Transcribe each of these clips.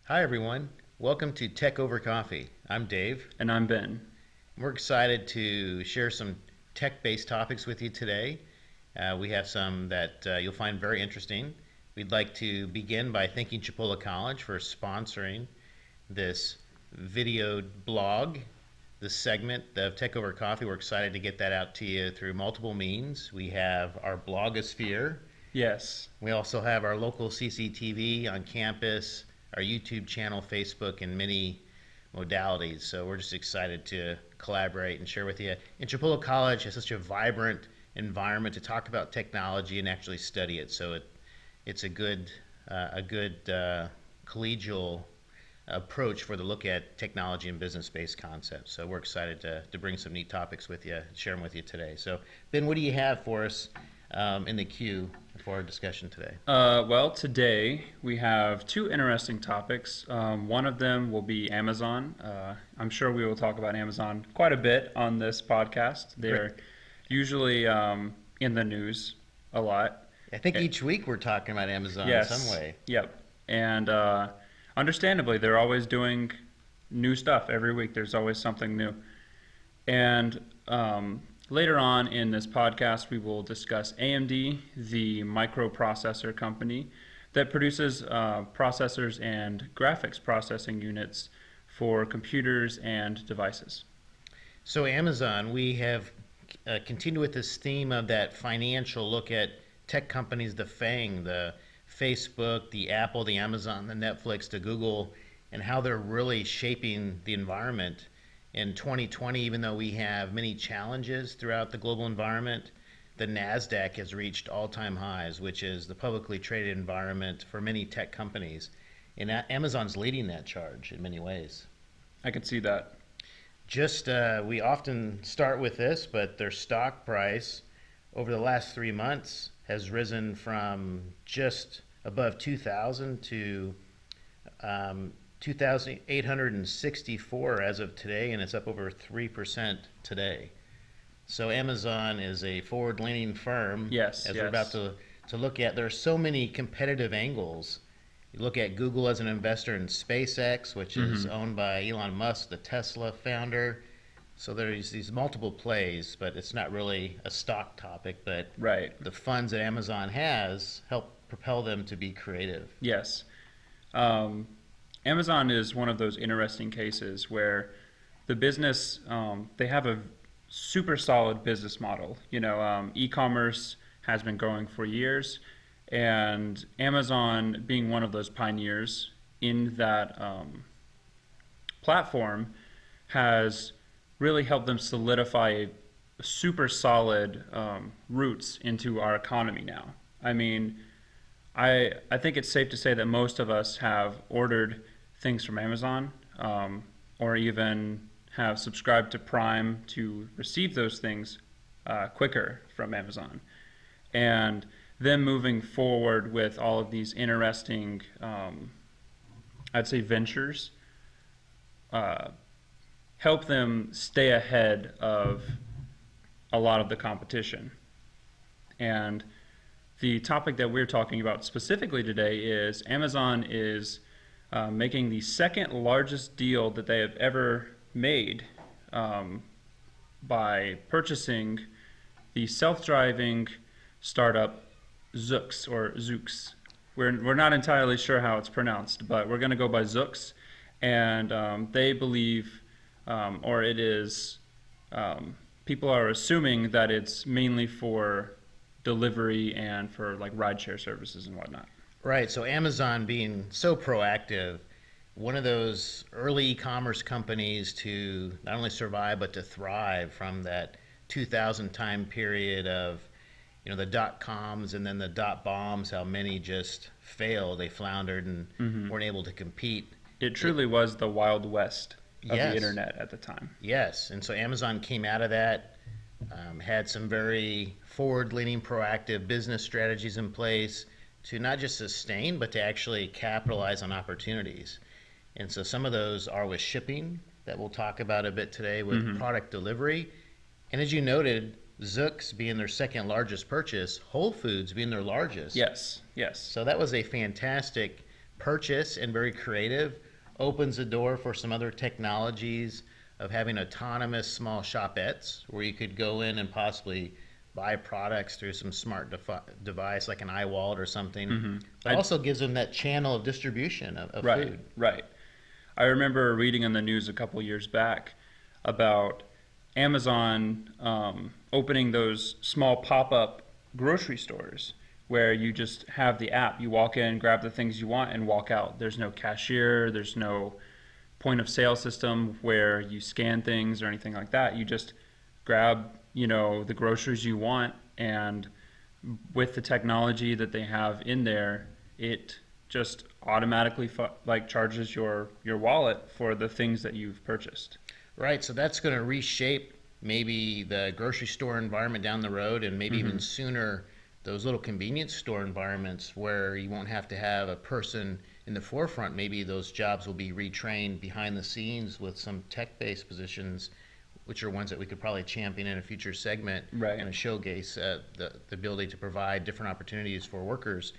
Hi, everyone. Welcome to Tech Over Coffee. I'm Dave. And I'm Ben. We're excited to share some tech-based topics with you today. We have some that you'll find very interesting. We'd like to begin by thanking Chipola College for sponsoring this video blog, this segment of Tech Over Coffee. We're excited to get that out to you through multiple means. We have our blogosphere. Yes. We also have our local CCTV on campus, our YouTube channel, Facebook, and many modalities. So we're just excited to collaborate and share with you. And Chipola College has such a vibrant environment to talk about technology and actually study it. So it's a good collegial approach for the look at technology and business-based concepts. So we're excited to bring some neat topics with you, share them with you today. So Ben, what do you have for us in the queue for our discussion today? Well, today we have two interesting topics. One of them will be Amazon. I'm sure we will talk about Amazon quite a bit on this podcast. They're Great. usually in the news a lot. I think each week we're talking about Amazon Yes. in some way. Yep. And understandably, they're always doing new stuff every week. There's always something new. And later on in this podcast, we will discuss AMD, the microprocessor company that produces processors and graphics processing units for computers and devices. So Amazon, we have continued with this theme of that financial look at tech companies, the FANG, the Facebook, the Apple, the Amazon, the Netflix, the Google, and how they're really shaping the environment. In 2020, even though we have many challenges throughout the global environment, the NASDAQ has reached all-time highs, which is the publicly traded environment for many tech companies. And Amazon's leading that charge in many ways. I can see that. We often start with this, but their stock price over the last 3 months has risen from just above 2,000 to 2,864 as of today, and it's up over 3% today. So Amazon is a forward-leaning firm. Yes, As yes. we're about to look at, there are so many competitive angles. You look at Google as an investor in SpaceX, which is owned by Elon Musk, the Tesla founder. So there's these multiple plays, but it's not really a stock topic, but Right. the funds that Amazon has help propel them to be creative. Yes. Amazon is one of those interesting cases where the business, they have a super solid business model. E-commerce has been growing for years, and Amazon being one of those pioneers in that platform has really helped them solidify super solid roots into our economy now. I mean, I think it's safe to say that most of us have ordered things from Amazon, or even have subscribed to Prime to receive those things quicker from Amazon. And them moving forward with all of these interesting, I'd say, ventures, help them stay ahead of a lot of the competition. And the topic that we're talking about specifically today is Amazon is making the second largest deal that they have ever made by purchasing the self-driving startup Zoox, or Zoox. We're not entirely sure how it's pronounced, but we're going to go by Zoox. And they believe, or it is, people are assuming that it's mainly for delivery and for like rideshare services and whatnot. Right. So Amazon being so proactive, one of those early e-commerce companies to not only survive but to thrive from that 2000 time period of, the dot-coms and then the dot-bombs, how many just failed, they floundered and weren't able to compete. It truly was the Wild West of Yes. the internet at the time. Yes, and so Amazon came out of that, had some very forward-leaning, proactive business strategies in place to not just sustain, but to actually capitalize on opportunities. And so some of those are with shipping that we'll talk about a bit today, with product delivery. And as you noted, Zoox being their second largest purchase, Whole Foods being their largest. Yes, yes. So that was a fantastic purchase and very creative, opens the door for some other technologies of having autonomous small shopettes where you could go in and possibly buy products through some smart device like an iWallet or something. It also gives them that channel of distribution of Right, food. right. I remember reading in the news a couple years back about Amazon opening those small pop-up grocery stores where you just have the app. You walk in, grab the things you want, and walk out. There's no cashier, there's no point of sale system where you scan things or anything like that. You just grab, the groceries you want, and with the technology that they have in there, it just automatically charges your wallet for the things that you've purchased. Right, so that's going to reshape maybe the grocery store environment down the road, and maybe even sooner those little convenience store environments where you won't have to have a person in the forefront. Maybe those jobs will be retrained behind the scenes with some tech-based positions, which are ones that we could probably champion in a future segment, Right. and showcase the ability to provide different opportunities for workers.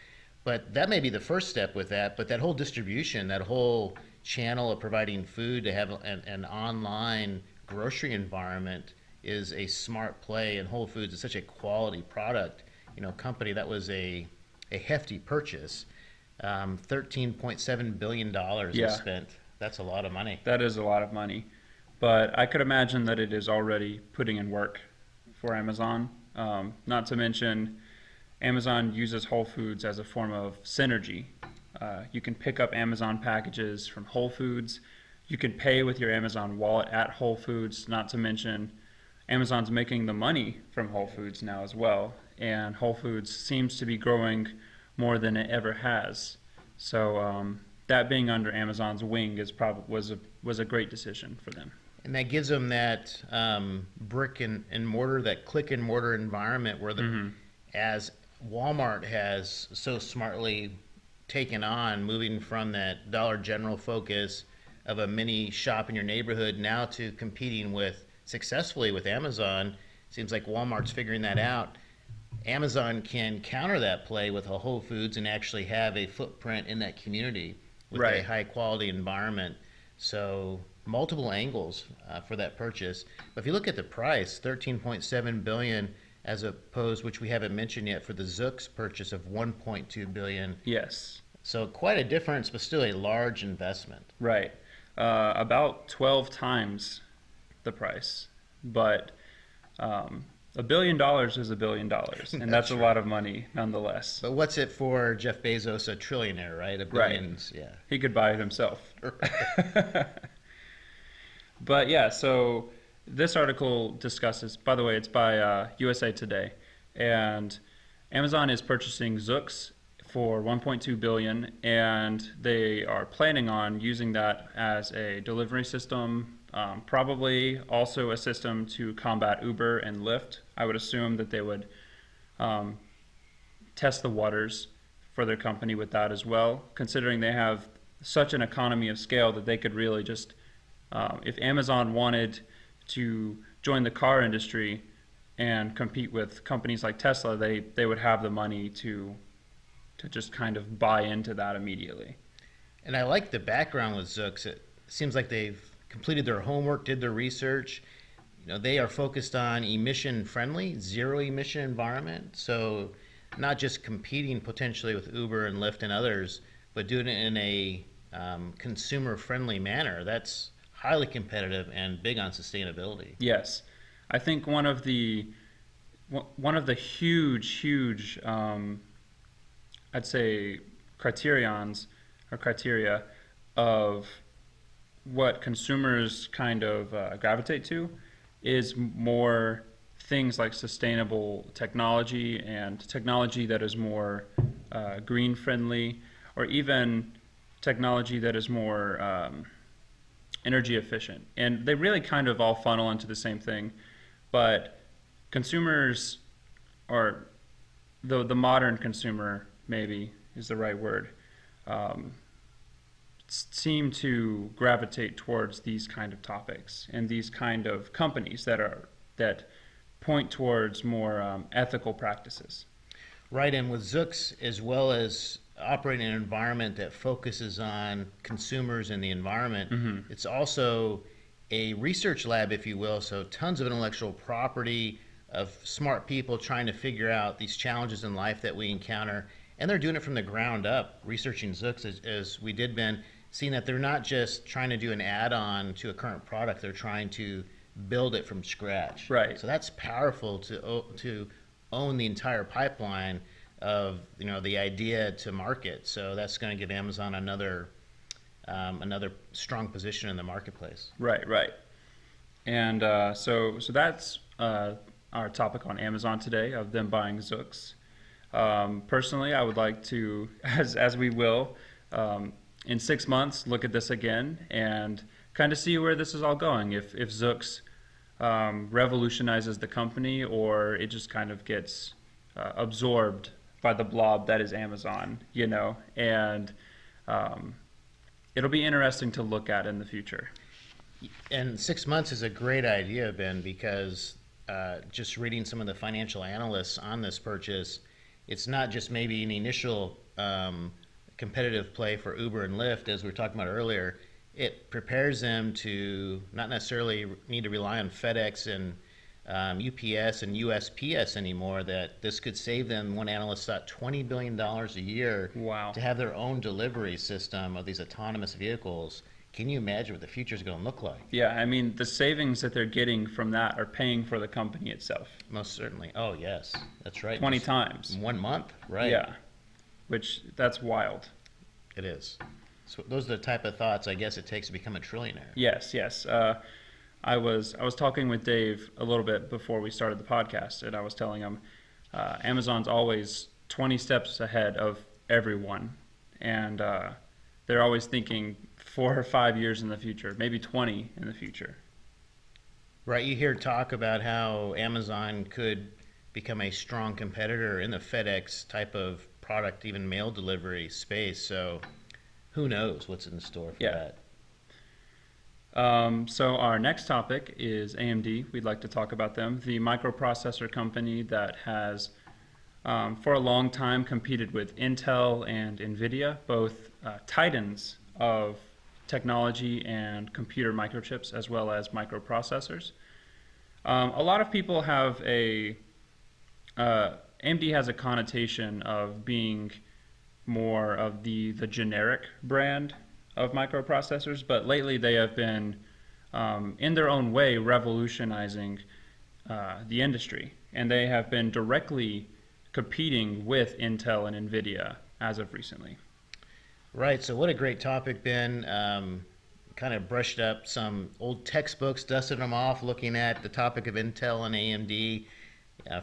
But that may be the first step with that, but that whole distribution, that whole channel of providing food to have an online grocery environment is a smart play, and Whole Foods is such a quality product, company. That was a hefty purchase. $13.7 billion Yeah. is spent. That's a lot of money. That is a lot of money. But I could imagine that it is already putting in work for Amazon. Not to mention, Amazon uses Whole Foods as a form of synergy. You can pick up Amazon packages from Whole Foods. You can pay with your Amazon wallet at Whole Foods. Not to mention, Amazon's making the money from Whole Foods now as well. And Whole Foods seems to be growing more than it ever has. So that being under Amazon's wing was a great decision for them. And that gives them that brick and mortar, that click and mortar environment where as Walmart has so smartly taken on, moving from that Dollar General focus of a mini shop in your neighborhood now to competing successfully with Amazon. Seems like Walmart's figuring that out. Amazon can counter that play with a Whole Foods and actually have a footprint in that community with Right. a high quality environment. So multiple angles for that purchase. But if you look at the price, $13.7 billion, as opposed, which we haven't mentioned yet, for the Zoox purchase of $1.2 billion. Yes, So quite a difference, but still a large investment. right. About 12 times the price. But $1 billion is $1 billion, and that's a lot of money nonetheless. But what's it for Jeff Bezos, a trillionaire, right? A billions, yeah. He could buy it himself. But yeah, so this article discusses, by the way, it's by USA Today, and Amazon is purchasing Zoox for $1.2 billion, and they are planning on using that as a delivery system, probably also a system to combat Uber and Lyft. I would assume that they would test the waters for their company with that as well, considering they have such an economy of scale that they could really just, if Amazon wanted to join the car industry and compete with companies like Tesla, they would have the money to just kind of buy into that immediately. And I like the background with Zoox. It seems like they've completed their homework, did their research. They are focused on emission-friendly, zero-emission environment. So not just competing potentially with Uber and Lyft and others, but doing it in a consumer-friendly manner. That's highly competitive and big on sustainability. Yes, I think one of the huge I'd say criteria of what consumers kind of gravitate to is more things like sustainable technology and technology that is more green friendly, or even technology that is more energy efficient. And they really kind of all funnel into the same thing, but consumers, or the modern consumer maybe is the right word, seem to gravitate towards these kind of topics and these kind of companies that point towards more ethical practices. Right, and with Zoox, as well as operate in an environment that focuses on consumers and the environment. Mm-hmm. It's also a research lab, if you will, so tons of intellectual property of smart people trying to figure out these challenges in life that we encounter. And they're doing it from the ground up, researching Zoox as we did, Ben, seeing that they're not just trying to do an add-on to a current product, they're trying to build it from scratch. Right. So that's powerful to own the entire pipeline of the idea to market. So that's going to give Amazon another strong position in the marketplace. Right, right. And so that's our topic on Amazon today, of them buying Zoox. Personally, I would like to, as we will, in 6 months, look at this again and kind of see where this is all going. If Zoox revolutionizes the company, or it just kind of gets absorbed by the blob that is Amazon, and it'll be interesting to look at in the future. And 6 months is a great idea, Ben, because just reading some of the financial analysts on this purchase, it's not just maybe an initial competitive play for Uber and Lyft, as we were talking about earlier. It prepares them to not necessarily need to rely on FedEx and UPS and USPS anymore, that this could save them, one analyst thought, $20 billion a year. Wow. To have their own delivery system of these autonomous vehicles. Can you imagine what the future is going to look like? Yeah, I mean, the savings that they're getting from that are paying for the company itself. Most certainly. Oh, yes. That's right. 20 Just times. 1 month, right? Yeah, which that's wild. It is. So those are the type of thoughts I guess it takes to become a trillionaire. Yes, yes. I was talking with Dave a little bit before we started the podcast, and I was telling him Amazon's always 20 steps ahead of everyone, and they're always thinking 4 or 5 years in the future, maybe 20 in the future. Right. You hear talk about how Amazon could become a strong competitor in the FedEx type of product, even mail delivery space. So who knows what's in store for Yeah. that. So our next topic is AMD. We'd like to talk about them, the microprocessor company that has for a long time competed with Intel and NVIDIA, both titans of technology and computer microchips, as well as microprocessors. A lot of people have AMD has a connotation of being more of the generic brand of microprocessors, but lately they have been, in their own way, revolutionizing the industry, and they have been directly competing with Intel and NVIDIA as of recently. Right. So what a great topic, Ben. Kind of brushed up some old textbooks, dusted them off, looking at the topic of Intel and AMD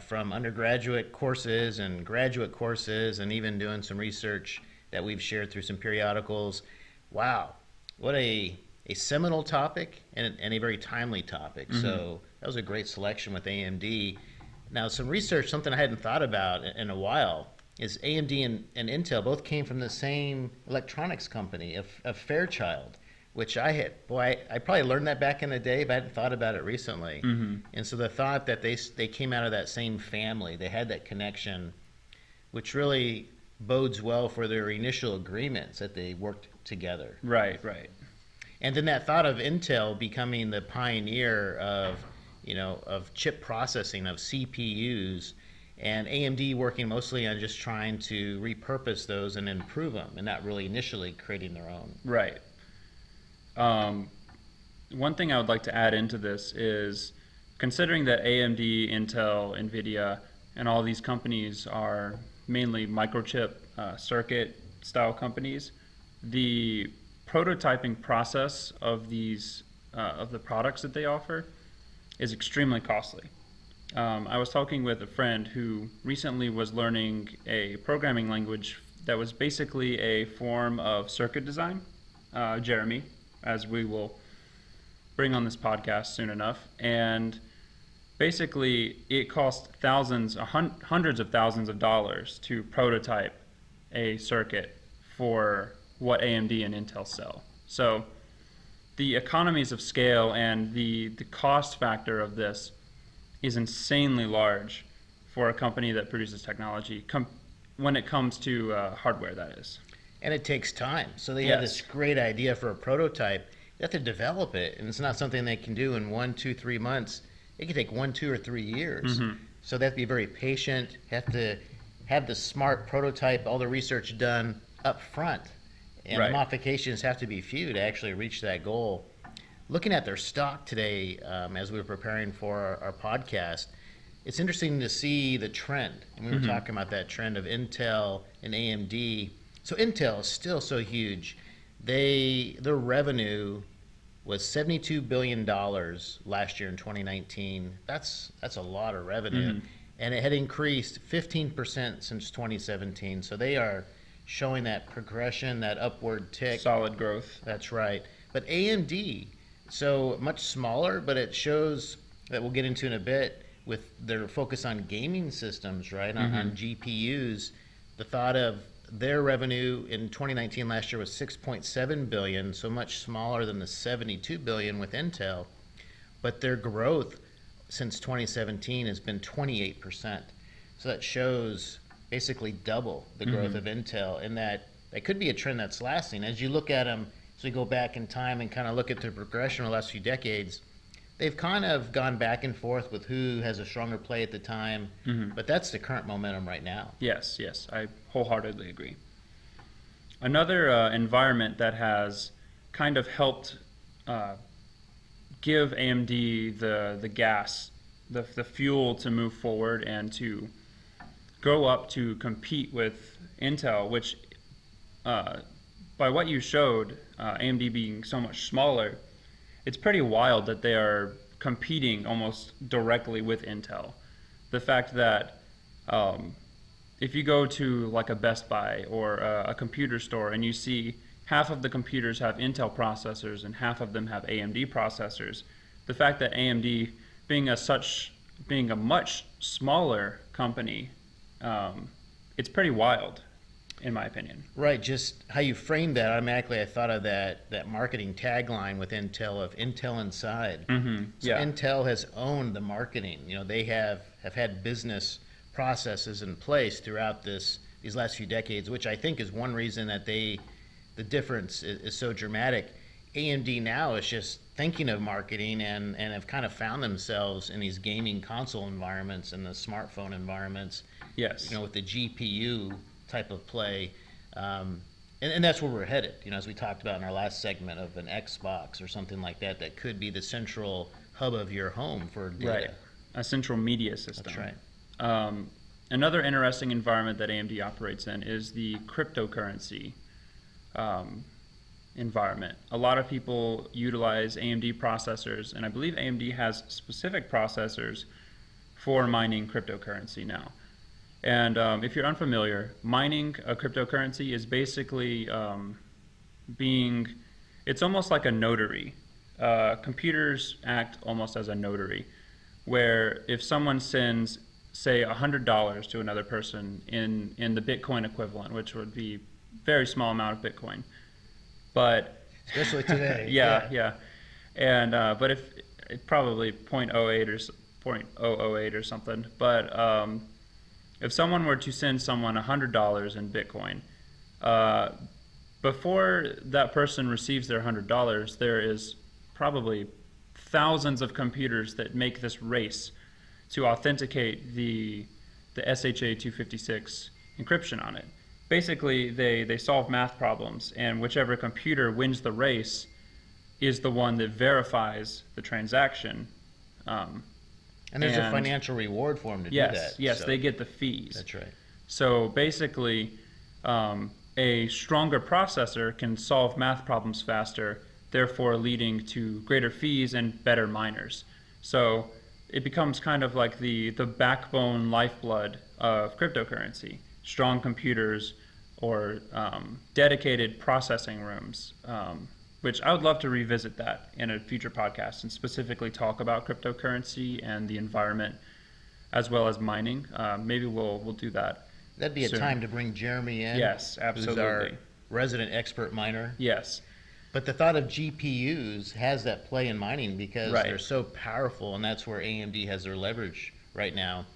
from undergraduate courses and graduate courses, and even doing some research that we've shared through some periodicals. Wow, what a seminal topic and a very timely topic. Mm-hmm. So that was a great selection with AMD. Now, some research, something I hadn't thought about in a while, is AMD and Intel both came from the same electronics company of Fairchild, which I probably learned that back in the day, but I hadn't thought about it recently. Mm-hmm. And so the thought that they came out of that same family, they had that connection, which really bodes well for their initial agreements that they worked together. Right, right. And then that thought of Intel becoming the pioneer of chip processing, of CPUs, and AMD working mostly on just trying to repurpose those and improve them, and not really initially creating their own. Right. One thing I would like to add into this is, considering that AMD, Intel, NVIDIA, and all these companies are mainly microchip circuit style companies, the prototyping process of these of the products that they offer is extremely costly. I was talking with a friend who recently was learning a programming language that was basically a form of circuit design, Jeremy, as we will bring on this podcast soon enough. And basically, it cost hundreds of thousands of dollars to prototype a circuit for what AMD and Intel sell. So the economies of scale and the cost factor of this is insanely large for a company that produces technology when it comes to hardware, that is. And it takes time. So they have Yes. this great idea for a prototype. They have to develop it, and it's not something they can do in 1, 2, 3 months. It can take 1, 2, or 3 years. So they have to be very patient. Have to have the smart prototype, all the research done up front, and Right. the modifications have to be few to actually reach that goal. Looking at their stock today, as we were preparing for our podcast, it's interesting to see the trend. And we were talking about that trend of Intel and AMD. So Intel is still so huge. Their revenue was $72 billion last year in 2019. That's a lot of revenue. And it had increased 15% since 2017. So they are showing that progression, that upward tick. Solid growth. That's right. But AMD, so much smaller, but it shows that we'll get into in a bit with their focus on gaming systems, right? On GPUs. The thought of their revenue in 2019 last year was 6.7 billion, so much smaller than the 72 billion with Intel. But their growth since 2017 has been 28%. So that shows basically double the growth of Intel, and that could be a trend that's lasting. As you look at them, so we go back in time and kind of look at their progression over the last few decades, they've kind of gone back and forth with who has a stronger play at the time, but that's the current momentum right now. Yes, I wholeheartedly agree. Another environment that has kind of helped give AMD the gas, the fuel to move forward and to grow up to compete with Intel, which by what you showed, AMD being so much smaller, it's pretty wild that they are competing almost directly with Intel. The fact that if you go to like a Best Buy or a computer store and you see half of the computers have Intel processors and half of them have AMD processors, the fact that AMD being a much smaller company, it's pretty wild, in my opinion. Right, just how you framed that, automatically I thought of that marketing tagline with Intel of Intel Inside. So Yeah. Intel has owned the marketing. You know, they have had business processes in place throughout these last few decades, which I think is one reason that the difference is so dramatic. AMD now is just thinking of marketing and have kind of found themselves in these gaming console environments and the smartphone environments. Yes. You know, with the GPU type of play, and that's where we're headed. You know, as we talked about in our last segment of an Xbox or something like that, that could be the central hub of your home for data. Right. A central media system. That's right. Another interesting environment that AMD operates in is the cryptocurrency environment. A lot of people utilize AMD processors, and I believe AMD has specific processors for mining cryptocurrency now. And if you're unfamiliar, mining a cryptocurrency is basically it's almost like a notary. Computers act almost as a notary, where if someone sends, say, $100 to another person in the Bitcoin equivalent, which would be a very small amount of Bitcoin, but Especially today. yeah. And but if it probably 0.08 or 0.008 or something, but if someone were to send someone $100 in Bitcoin, before that person receives their $100, there is probably thousands of computers that make this race to authenticate the SHA-256 encryption on it. Basically, they solve math problems, and whichever computer wins the race is the one that verifies the transaction. And there's a financial reward for them to do that. Yes, so they get the fees. That's right. So basically, a stronger processor can solve math problems faster, therefore leading to greater fees and better miners. So it becomes kind of like the backbone lifeblood of cryptocurrency. Strong computers or dedicated processing rooms, which I would love to revisit that in a future podcast and specifically talk about cryptocurrency and the environment as well as mining. Maybe we'll do that. That'd be a soon. time to bring Jeremy in. Yes, Who's our absolutely. resident expert miner. Yes. But the thought of GPUs has that play in mining because Right. they're so powerful, and that's where AMD has their leverage right now.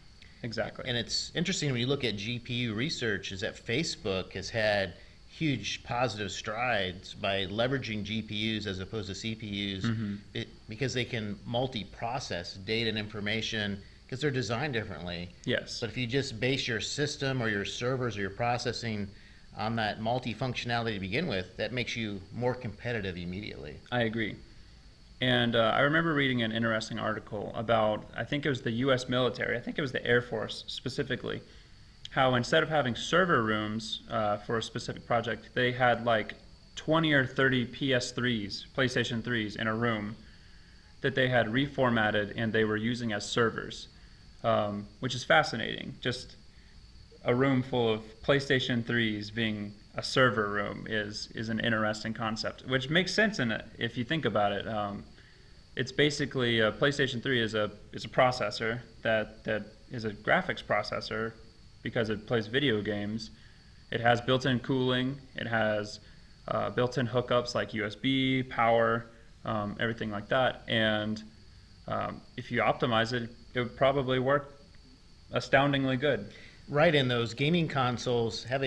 Exactly. And it's interesting when you look at GPU research is that Facebook has had huge positive strides by leveraging GPUs as opposed to CPUs because they can multi-process data and information because they're designed differently. Yes. But if you just base your system or your servers or your processing on that multi-functionality to begin with, that makes you more competitive immediately. I agree. And I remember reading an interesting article about, I think it was the US military, I think it was the Air Force specifically, how instead of having server rooms for a specific project, they had like 20 or 30 PS3s, PlayStation 3s in a room that they had reformatted and they were using as servers, which is fascinating. Just a room full of PlayStation 3s being a server room is an interesting concept, which makes sense in it if you think about it. It's basically a PlayStation 3 is a processor that is a graphics processor because it plays video games. It has built-in cooling. It has built-in hookups like USB, power, everything like that. And if you optimize it, it would probably work astoundingly good. Right, and those gaming consoles have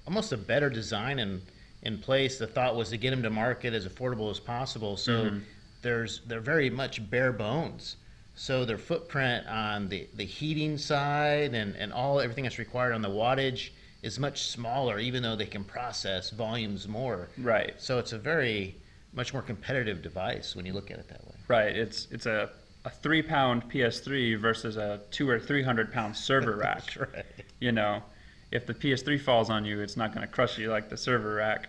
almost a better design in place. The thought was to get them to market as affordable as possible. So they're very much bare bones. So their footprint on the heating side and everything that's required on the wattage is much smaller, even though they can process volumes more. Right. So it's a very much more competitive device when you look at it that way. Right. It's a 3-pound PS3 versus a 200 or 300 pound server rack. That's right. You know, if the PS3 falls on you, it's not going to crush you like the server rack.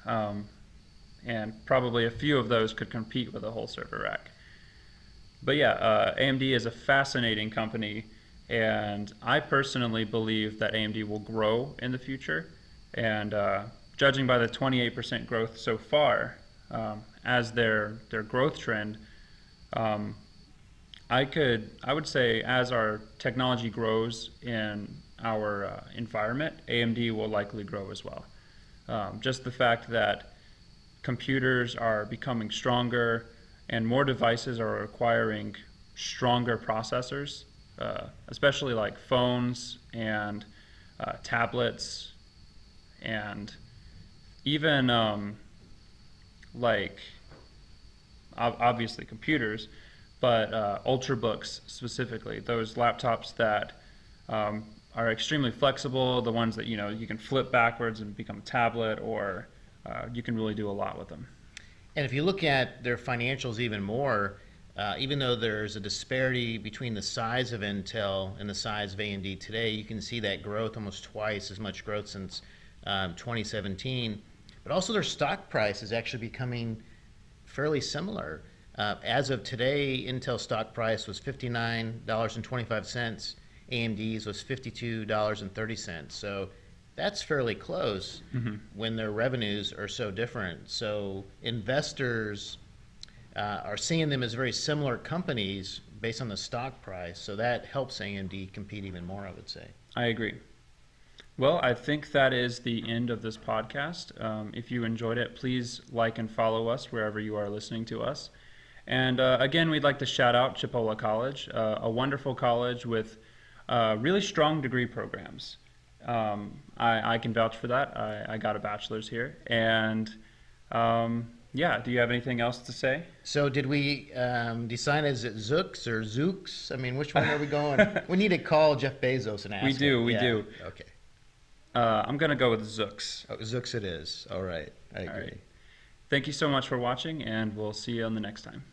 And probably a few of those could compete with a whole server rack. But yeah, AMD is a fascinating company, and I personally believe that AMD will grow in the future. And judging by the 28% growth so far, as their growth trend, I would say as our technology grows in our environment, AMD will likely grow as well. Just the fact that computers are becoming stronger and more devices are requiring stronger processors, especially like phones and tablets, and even like obviously computers, but Ultrabooks specifically, those laptops that are extremely flexible, the ones that you can flip backwards and become a tablet, or you can really do a lot with them. And if you look at their financials even more, even though there's a disparity between the size of Intel and the size of AMD today, you can see that growth, almost twice as much growth since 2017. But also their stock price is actually becoming fairly similar. As of today, Intel stock price was $59.25. AMD's was $52.30. So that's fairly close when their revenues are so different. So investors are seeing them as very similar companies based on the stock price. So that helps AMD compete even more, I would say. I agree. Well, I think that is the end of this podcast. If you enjoyed it, please like and follow us wherever you are listening to us. And again, we'd like to shout out Chipola College, a wonderful college with really strong degree programs. I can vouch for that. I got a bachelor's here. And yeah, do you have anything else to say? So did we decide, is it Zooks or Zooks? I mean, which one are we going? We need to call Jeff Bezos and ask We do, him. we do. Okay. I'm going to go with Zooks. Oh, Zooks it is. All right. I agree. All right. Thank you so much for watching, and we'll see you on the next time.